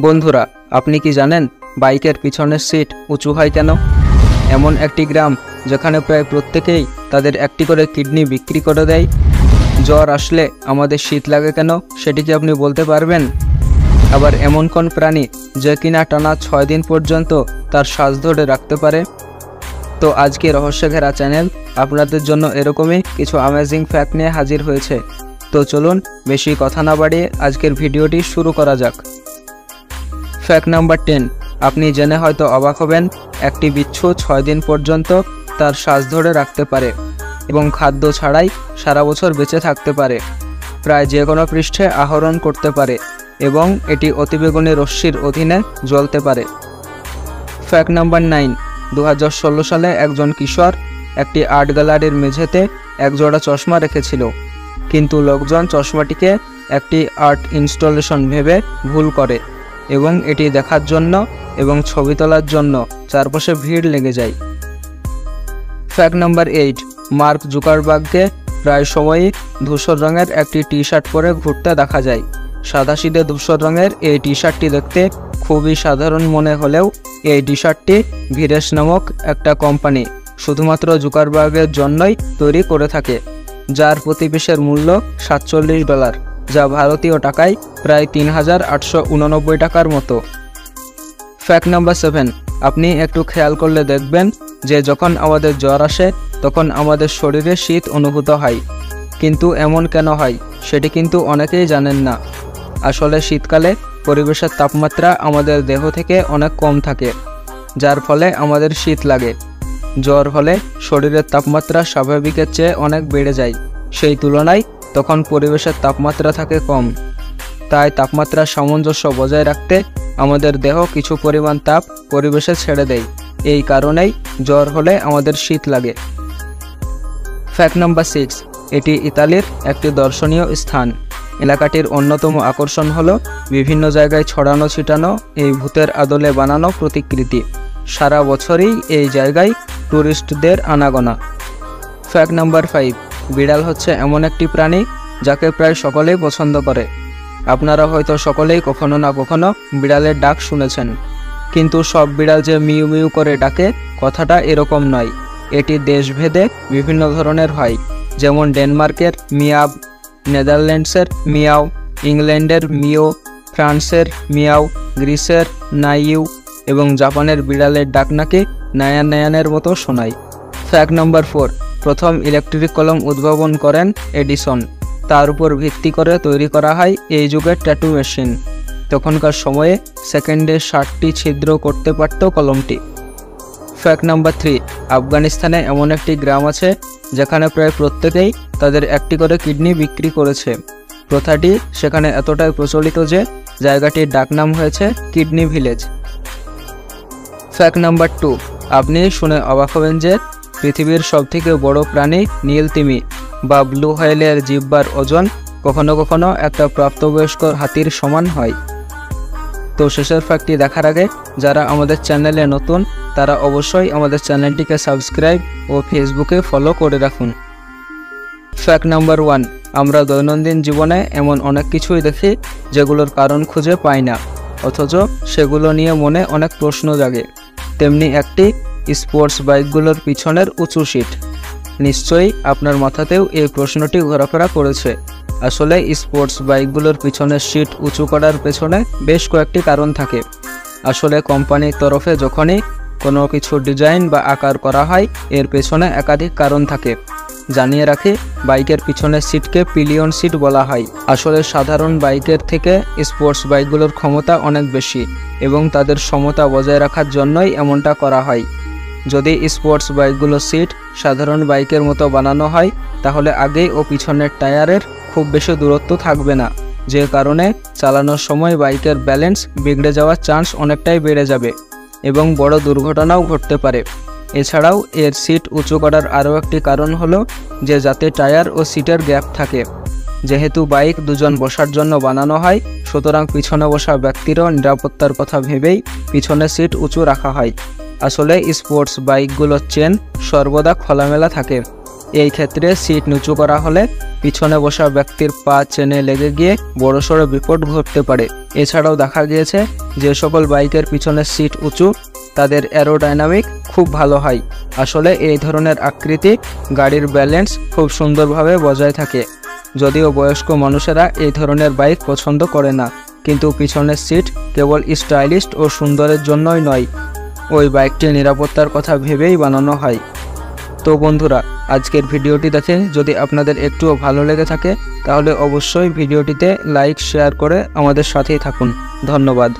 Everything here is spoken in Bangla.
বন্ধুরা, আপনি কি জানেন বাইকের পিছনের সিট উঁচু হয় কেন? এমন একটি গ্রাম যেখানে প্রায় প্রত্যেকেই তাদের একটি করে কিডনি বিক্রি করে দেয়। জ্বর আসলে আমাদের শীত লাগে কেন, সেটি কি আপনি বলতে পারবেন? আবার এমন কোন প্রাণী যে কিনা টানা 6 দিন পর্যন্ত তার শ্বাস ধরে রাখতে পারে? তো আজকে রহস্য ঘেরা চ্যানেল আপনাদের জন্য এরকমই কিছু অ্যামেজিং ফ্যাক্ট নিয়ে হাজির হয়েছে। তো চলুন বেশি কথা না বাড়িয়ে আজকের ভিডিওটি শুরু করা যাক। Fact number 10। আপনি জেনে হয়তো অবাক হবেন, একটি বিচ্ছু 6 দিন পর্যন্ত তার শ্বাস ধরে রাখতে পারে এবং খাদ্য ছাড়াই সারা বছর বেঁচে থাকতে পারে, প্রায় যে কোনো পৃষ্ঠে আহরণ করতে পারে এবং এটি অতিবেগুনি রশ্মির অধীনে জ্বলতে পারে। Fact number 9। 2016 সালে একজন কিশোর একটি আর্ট গ্যালারির মেঝেতে একজোড়া চশমা রেখেছিল, কিন্তু লোকজন চশমাটিকে একটি আর্ট ইনস্টলেশন ভেবে ভুল করে এবং এটি দেখার জন্য এবং ছবি তোলার জন্য চারপাশে ভিড় লেগে যায়। Fact number 8। মার্ক জুকারবার্গকে প্রায় সময়ই ধূসর রঙের একটি টি শার্ট পরে ঘুরতে দেখা যায়। সাদাসিধে ধূসর রঙের এই টি শার্টটি দেখতে খুবই সাধারণ মনে হলেও এই টি শার্টটি ভিরেস নামক একটা কোম্পানি শুধুমাত্র জুকারবার্গের জন্যই তৈরি করে থাকে, যার প্রতি পিসের মূল্য $47, যা ভারতীয় টাকায় প্রায় 3889 টাকার মতো। Fact number 7। আপনি একটু খেয়াল করলে দেখবেন যে যখন আমাদের জ্বর আসে তখন আমাদের শরীরে শীত অনুভূত হয়, কিন্তু এমন কেন হয় সেটি কিন্তু অনেকেই জানেন না। আসলে শীতকালে পরিবেশের তাপমাত্রা আমাদের দেহ থেকে অনেক কম থাকে, যার ফলে আমাদের শীত লাগে। জ্বর হলে শরীরের তাপমাত্রা স্বাভাবিকের চেয়ে অনেক বেড়ে যায়, সেই তুলনায় তখন পরিবেশের তাপমাত্রা থাকে কম। তাই তাপমাত্রার সামঞ্জস্য বজায় রাখতে আমাদের দেহ কিছু পরিমাণ তাপ পরিবেশে ছেড়ে দেয়, এই কারণেই জ্বর হলে আমাদের শীত লাগে। Fact number 6। এটি ইতালির একটি দর্শনীয় স্থান। এলাকাটির অন্যতম আকর্ষণ হলো বিভিন্ন জায়গায় ছড়ানো ছিটানো এই ভূতের আদলে বানানো প্রতিকৃতি। সারা বছরই এই জায়গায় টুরিস্টদের আনাগোনা। Fact number 5। বিড়াল হচ্ছে এমন একটি প্রাণী যাকে প্রায় সকলেই পছন্দ করে। আপনারা হয়তো সকলেই কখনো না কখনো বিড়ালের ডাক শুনেছেন, কিন্তু সব বিড়াল যে মিউ মিউ করে ডাকে কথাটা এরকম নয়। এটি দেশভেদে বিভিন্ন ধরনের হয়, যেমন ডেনমার্কের মিয়াব, নেদারল্যান্ডসের মিয়াও, ইংল্যান্ডের মিও, ফ্রান্সের মিয়াও, গ্রিসের নাইউ এবং জাপানের বিড়ালের ডাক নাকি নায়ান নায়ানের মতো শোনায়। Fact number 4। প্রথম ইলেকট্রিক কলম উদ্ভাবন করেন এডিসন। তার উপর ভিত্তি করে তৈরি করা হয় এই যুগের ট্যাটু মেশিন। তখনকার সময়ে সেকেন্ডে 60টি ছিদ্র করতে পারত কলমটি। Fact number 3। আফগানিস্তানে এমন একটি গ্রাম আছে যেখানে প্রায় প্রত্যেকেই তাদের একটি করে কিডনি বিক্রি করেছে। প্রথাটি সেখানে এতটাই প্রচলিত যে জায়গাটির ডাকনাম হয়েছে কিডনি ভিলেজ। Fact number 2। আপনি শুনে অবাক হবেন যে পৃথিবীর সবথেকে বড় প্রাণী নীল তিমি বা ব্লু হোয়েলের জিহ্বার ওজন কখনো কখনো একটা প্রাপ্তবয়স্ক হাতির সমান হয়। তো শেষের ফ্যাক্টটি দেখার আগে যারা আমাদের চ্যানেলে নতুন তারা অবশ্যই আমাদের চ্যানেলটিকে সাবস্ক্রাইব ও ফেসবুকে ফলো করে রাখুন। Fact number 1। আমরা দৈনন্দিন জীবনে এমন অনেক কিছুই দেখি যেগুলোর কারণ খুঁজে পাই না, অথচ সেগুলো নিয়ে মনে অনেক প্রশ্ন জাগে। তেমনি একটি স্পোর্টস বাইকগুলোর পিছনের উঁচু সিট। নিশ্চয়ই আপনার মাথাতেও এই প্রশ্নটি ঘোরাফেরা করেছে। আসলে স্পোর্টস বাইকগুলোর পিছনের সিট উঁচু করার পেছনে বেশ কয়েকটি কারণ থাকে। আসলে কোম্পানির তরফে যখনই কোনো কিছু ডিজাইন বা আকার করা হয় এর পেছনে একাধিক কারণ থাকে। জানিয়ে রাখি, বাইকের পিছনের সিটকে পিলিয়ন সিট বলা হয়। আসলে সাধারণ বাইকের থেকে স্পোর্টস বাইকগুলোর ক্ষমতা অনেক বেশি এবং তাদের সমতা বজায় রাখার জন্যই এমনটা করা হয়। যদি স্পোর্টস বাইকগুলোর সিট সাধারণ বাইকের মতো বানানো হয় তাহলে আগে ও পিছনের টায়ারের খুব বেশি দূরত্ব থাকবে না, যে কারণে চালানোর সময় বাইকের ব্যালেন্স বিগড়ে যাওয়ার চান্স অনেকটাই বেড়ে যাবে এবং বড় দুর্ঘটনাও ঘটতে পারে। এছাড়াও এর সিট উঁচু করার আরও একটি কারণ হলো যে যাতে টায়ার ও সিটের গ্যাপ থাকে। যেহেতু বাইক দুজন বসার জন্য বানানো হয়, সুতরাং পিছনে বসা ব্যক্তিরও নিরাপত্তার কথা ভেবেই পিছনের সিট উঁচু রাখা হয়। আসলে স্পোর্টস বাইকগুলোর চেন সর্বদা খোলামেলা থাকে, এই ক্ষেত্রে সিট নিচু করা হলে পিছনে বসা ব্যক্তির পা চেনে লেগে গিয়ে বড়সড় বিপদ ঘটতে পারে। এছাড়াও দেখা গিয়েছে যে সকল বাইকের পিছনের সিট উঁচু তাদের অ্যারোডাইনামিক খুব ভালো হয়। আসলে এই ধরনের আকৃতি গাড়ির ব্যালেন্স খুব সুন্দরভাবে বজায় থাকে। যদিও বয়স্ক মানুষেরা এই ধরনের বাইক পছন্দ করে না, কিন্তু পিছনের সিট কেবল স্টাইলিশ ও সুন্দরের জন্যই নয়, ওই বাইকটির নিরাপত্তার কথা ভেবেই বানানো হয়। তো বন্ধুরা, আজকের ভিডিওটি দেখে যদি আপনাদের একটুও ভালো লেগে থাকে তাহলে অবশ্যই ভিডিওটিতে লাইক শেয়ার করে আমাদের সাথেই থাকুন। ধন্যবাদ।